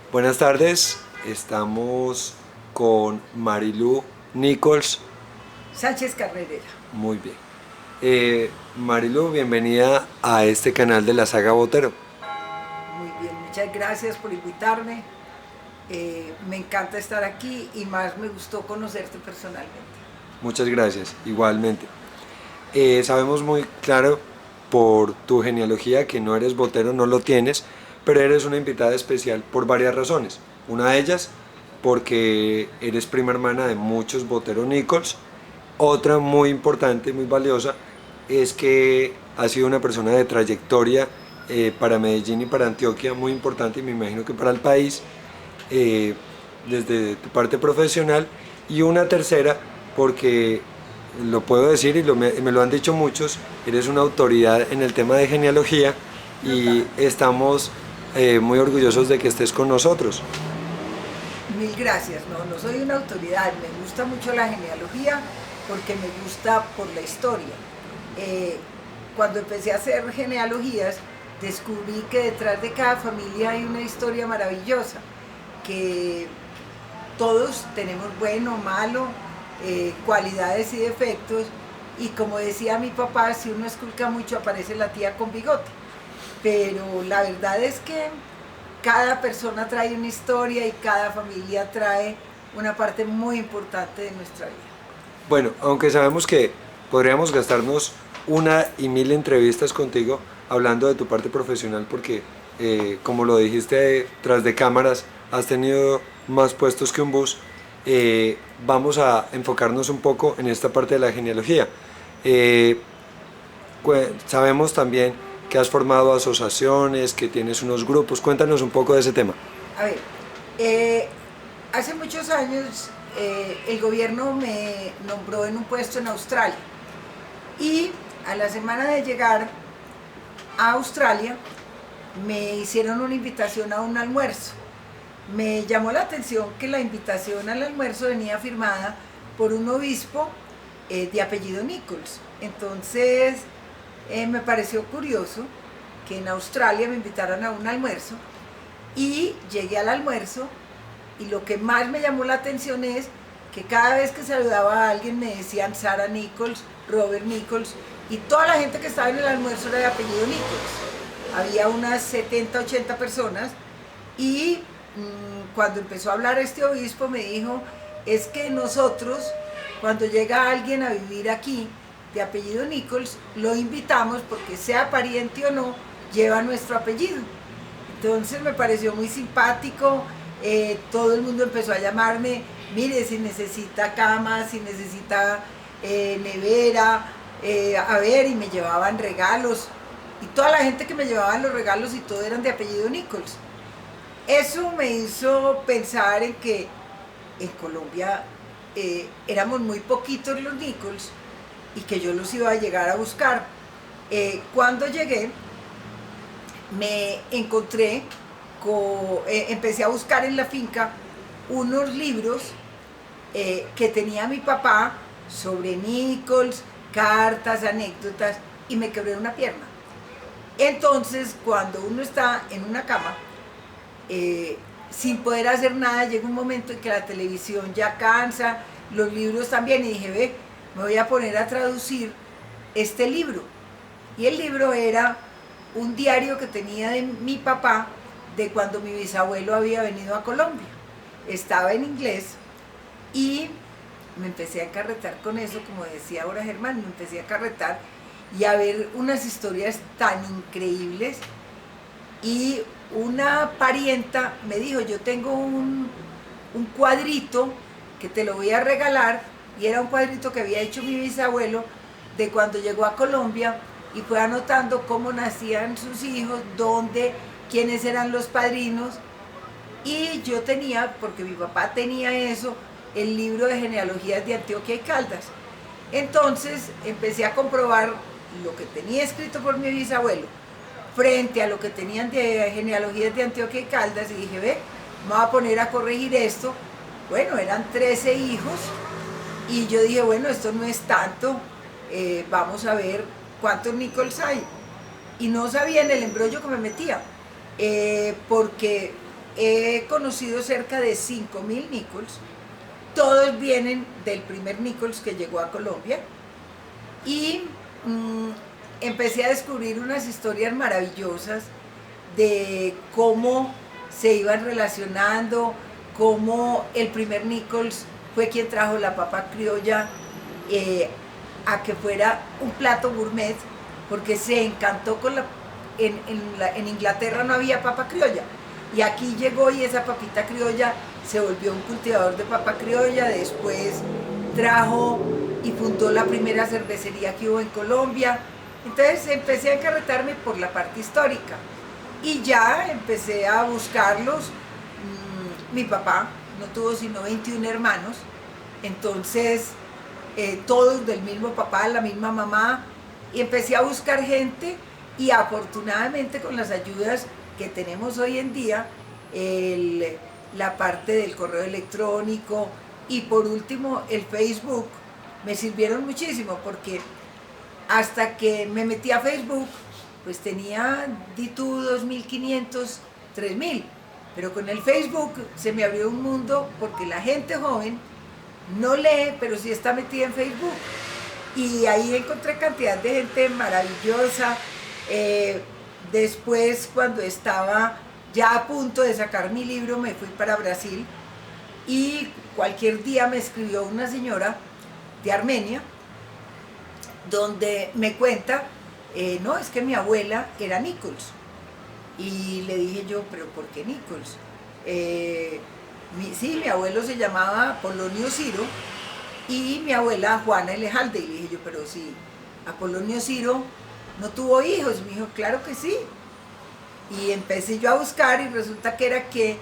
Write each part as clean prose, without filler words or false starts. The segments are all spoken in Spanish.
Buenas tardes, estamos con Marilu Nichols. Sánchez Carrerera. Muy bien. Marilu, bienvenida a este canal de la saga Botero. Muy bien, muchas gracias por invitarme. Me encanta estar aquí y más me gustó conocerte personalmente. Muchas gracias, igualmente. Sabemos muy claro por tu genealogía que no eres botero, no lo tienes, pero eres una invitada especial por varias razones. Una de ellas, porque eres prima hermana de muchos boteros Nichols. Otra muy importante, muy valiosa, es que has sido una persona de trayectoria para Medellín y para Antioquia muy importante, y me imagino que para el país, eh, desde tu parte profesional. Y una tercera, porque lo puedo decir y me lo han dicho muchos, eres una autoridad en el tema de genealogía Total. y estamos muy orgullosos de que estés con nosotros. Mil gracias. No, no soy una autoridad. Me gusta mucho la genealogía porque me gusta por la historia. Eh, Cuando empecé a hacer genealogías, descubrí que detrás de cada familia hay una historia maravillosa, que todos tenemos bueno, malo, cualidades y defectos, y como decía mi papá, si uno esculca mucho aparece la tía con bigote, pero la verdad es que cada persona trae una historia y cada familia trae una parte muy importante de nuestra vida. Bueno, aunque sabemos que podríamos gastarnos una y mil entrevistas contigo hablando de tu parte profesional, porque como lo dijiste tras de cámaras, has tenido más puestos que un bus. Vamos a enfocarnos un poco en esta parte de la genealogía. Eh, Sabemos también que has formado asociaciones, que tienes unos grupos. Cuéntanos un poco de ese tema. A ver, eh, hace muchos años el gobierno me nombró en un puesto en Australia y a la semana de llegar a Australia me hicieron una invitación a un almuerzo. Me llamó la atención que la invitación al almuerzo venía firmada por un obispo de apellido Nichols. Entonces me pareció curioso que en Australia me invitaran a un almuerzo y llegué al almuerzo y lo que más me llamó la atención es que cada vez que saludaba a alguien me decían Sarah Nichols, Robert Nichols, y toda la gente que estaba en el almuerzo era de apellido Nichols. Había unas 70, 80 personas y cuando empezó a hablar este obispo me dijo, es que nosotros cuando llega alguien a vivir aquí de apellido Nichols, lo invitamos porque sea pariente o no, lleva nuestro apellido. Entonces me pareció muy simpático, todo el mundo empezó a llamarme, mire, si necesita cama, si necesita nevera, a ver, y me llevaban regalos. Y toda la gente que me llevaban los regalos y todo eran de apellido Nichols. Eso me hizo pensar en que en Colombia éramos muy poquitos los Nichols y que yo los iba a llegar a buscar. Cuando llegué, me encontré, empecé a buscar en la finca unos libros que tenía mi papá sobre Nichols, cartas, anécdotas, y me quebré una pierna. Entonces, cuando uno está en una cama, sin poder hacer nada, llega un momento en que la televisión ya cansa, los libros también, y dije, ve, me voy a poner a traducir este libro. Y el libro era un diario que tenía de mi papá de cuando mi bisabuelo había venido a Colombia. Estaba en inglés y me empecé a encarretar con eso, como decía ahora Germán, me empecé a carretar y a ver unas historias tan increíbles. Y una parienta me dijo, yo tengo un cuadrito que te lo voy a regalar, y era un cuadrito que había hecho mi bisabuelo de cuando llegó a Colombia y fue anotando cómo nacían sus hijos, dónde, quiénes eran los padrinos. Y yo tenía, porque mi papá tenía eso, el libro de genealogías de Antioquia y Caldas. Entonces empecé a comprobar lo que tenía escrito por mi bisabuelo frente a lo que tenían de genealogías de Antioquia y Caldas, y dije, ve, me voy a poner a corregir esto. Bueno, eran 13 hijos, y yo dije, bueno, esto no es tanto, vamos a ver cuántos Nichols hay. Y no sabía en el embrollo que me metía, porque he conocido cerca de 5.000 Nichols. Todos vienen del primer Nichols que llegó a Colombia. Y empecé a descubrir unas historias maravillosas de cómo se iban relacionando, cómo el primer Nichols fue quien trajo la papa criolla a que fuera un plato gourmet, porque se encantó con en Inglaterra no había papa criolla, y aquí llegó y esa papita criolla se volvió un cultivador de papa criolla. Después trajo y fundó la primera cervecería que hubo en Colombia. Entonces empecé a encarretarme por la parte histórica y ya empecé a buscarlos. Mi papá no tuvo sino 21 hermanos, entonces todos del mismo papá, la misma mamá, y empecé a buscar gente, y afortunadamente con las ayudas que tenemos hoy en día, la parte del correo electrónico y por último el Facebook me sirvieron muchísimo, porque hasta que me metí a Facebook pues tenía, di tú, 2.500, 3.000, pero con el Facebook se me abrió un mundo, porque la gente joven no lee, pero sí está metida en Facebook, y ahí encontré cantidad de gente maravillosa. Después, cuando estaba ya a punto de sacar mi libro, me fui para Brasil, y cualquier día me escribió una señora de Armenia, donde me cuenta, no, es que mi abuela era Nichols. Y le dije yo, ¿pero por qué Nichols? Sí, mi abuelo se llamaba Apolonio Ciro y mi abuela Juana Elejalde. Y le dije yo, pero si Apolonio Ciro no tuvo hijos. Me dijo, claro que sí. Y empecé yo a buscar, y resulta que era que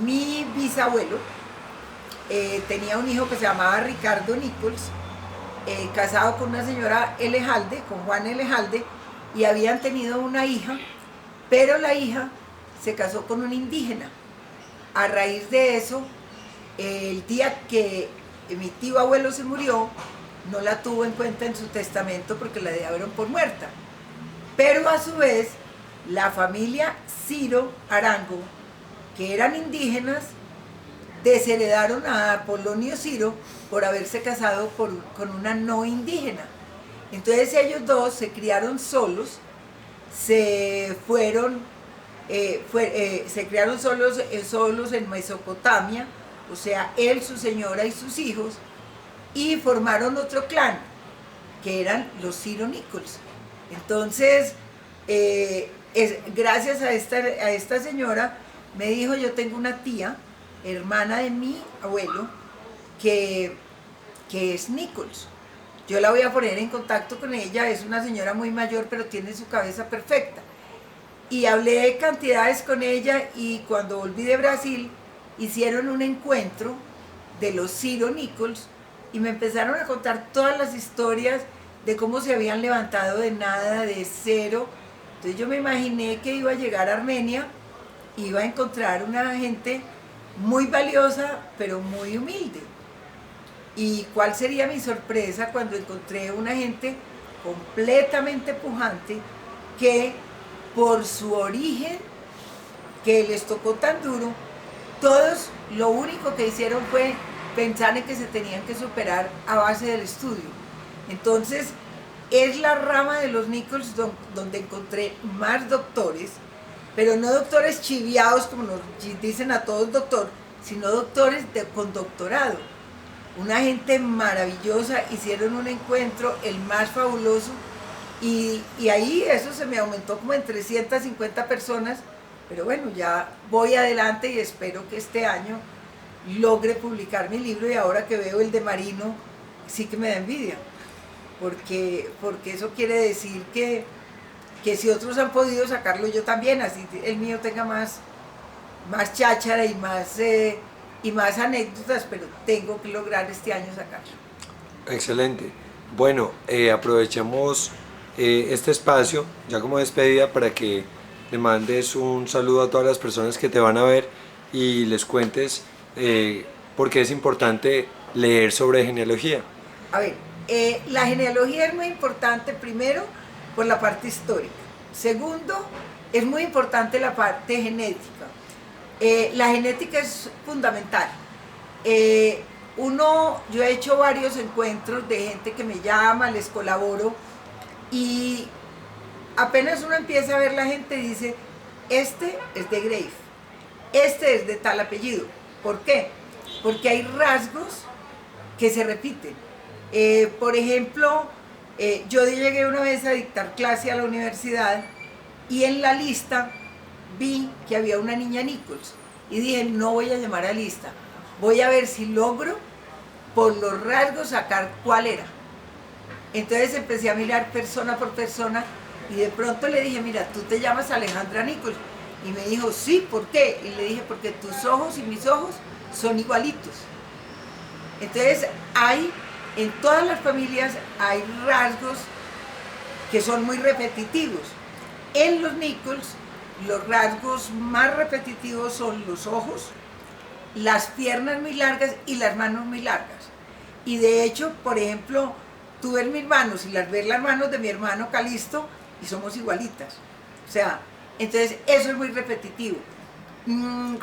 mi bisabuelo tenía un hijo que se llamaba Ricardo Nichols, casado con una señora Elejalde, con Juana Elejalde, y habían tenido una hija, pero la hija se casó con un indígena. A raíz de eso, el día que mi tío abuelo se murió, no la tuvo en cuenta en su testamento porque la dejaron por muerta. Pero a su vez, la familia Ciro Arango, que eran indígenas, desheredaron a Apolonio Ciro por haberse casado con una no indígena. Entonces ellos dos se criaron solos, se criaron solos en Mesopotamia, o sea, él, su señora y sus hijos, y formaron otro clan, que eran los Ciro Nichols. Entonces, gracias a esta señora, me dijo, yo tengo una tía, hermana de mi abuelo, que es Nichols. Yo la voy a poner en contacto con ella. Es una señora muy mayor, pero tiene su cabeza perfecta. Y hablé cantidades con ella, y cuando volví de Brasil, hicieron un encuentro de los Ciro Nichols, y me empezaron a contar todas las historias de cómo se habían levantado de nada, de cero. Entonces yo me imaginé que iba a llegar a Armenia, iba a encontrar una gente muy valiosa, pero muy humilde. ¿Y cuál sería mi sorpresa cuando encontré una gente completamente pujante, que por su origen, que les tocó tan duro, todos lo único que hicieron fue pensar en que se tenían que superar a base del estudio? Entonces, es la rama de los Nichols donde encontré más doctores, pero no doctores chiviados como nos dicen a todos doctor, sino doctores con doctorado. Una gente maravillosa, hicieron un encuentro, el más fabuloso, y ahí eso se me aumentó como en 350 personas, pero bueno, ya voy adelante y espero que este año logre publicar mi libro. Y ahora que veo el de Marino, sí que me da envidia, porque eso quiere decir que si otros han podido sacarlo, yo también, así el mío tenga más cháchara y más anécdotas, pero tengo que lograr este año sacarlo. Excelente. Bueno, aprovechemos este espacio ya como despedida para que le mandes un saludo a todas las personas que te van a ver y les cuentes por qué es importante leer sobre genealogía. A ver, la genealogía es muy importante, primero, por la parte histórica. Segundo, es muy importante la parte genética. La genética es fundamental. Yo he hecho varios encuentros de gente que me llama, les colaboro, y apenas uno empieza a ver la gente dice, este es de Grave, este es de tal apellido. ¿Por qué? Porque hay rasgos que se repiten. Por ejemplo, yo llegué una vez a dictar clase a la universidad y en la lista vi que había una niña Nichols y dije, no voy a llamar a lista, voy a ver si logro por los rasgos sacar cuál era. Entonces empecé a mirar persona por persona y de pronto le dije, mira, tú te llamas Alejandra Nichols. Y me dijo, sí, ¿por qué? Y le dije, porque tus ojos y mis ojos son igualitos. Entonces en todas las familias hay rasgos que son muy repetitivos. En los Nichols, los rasgos más repetitivos son los ojos, las piernas muy largas y las manos muy largas. Y de hecho, por ejemplo, tú ves mis manos y ves las manos de mi hermano Calisto y somos igualitas. O sea, entonces eso es muy repetitivo.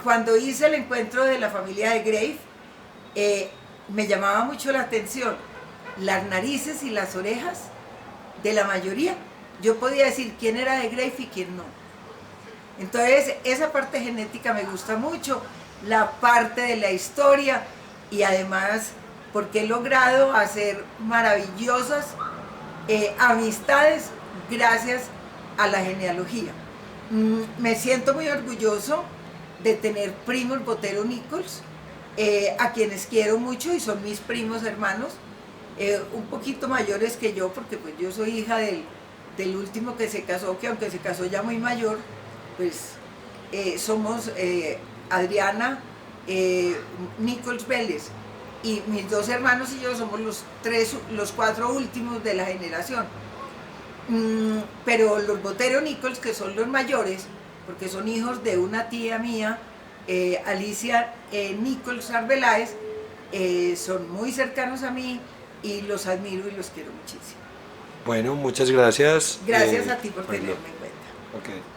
Cuando hice el encuentro de la familia de Grave, me llamaba mucho la atención las narices y las orejas de la mayoría. Yo podía decir quién era de Grave y quién no. Entonces esa parte genética me gusta mucho, la parte de la historia, y además porque he logrado hacer maravillosas amistades gracias a la genealogía. Me siento muy orgulloso de tener primos Botero Nichols, a quienes quiero mucho y son mis primos hermanos, un poquito mayores que yo, porque pues yo soy hija del último que se casó, que aunque se casó ya muy mayor, pues somos Adriana Nichols Vélez, y mis dos hermanos y yo somos los cuatro últimos de la generación. Pero los Botero Nichols, que son los mayores, porque son hijos de una tía mía, Alicia Nichols Arbeláez, son muy cercanos a mí y los admiro y los quiero muchísimo. Bueno, muchas gracias. Gracias a ti por bueno, tenerme en cuenta. ok.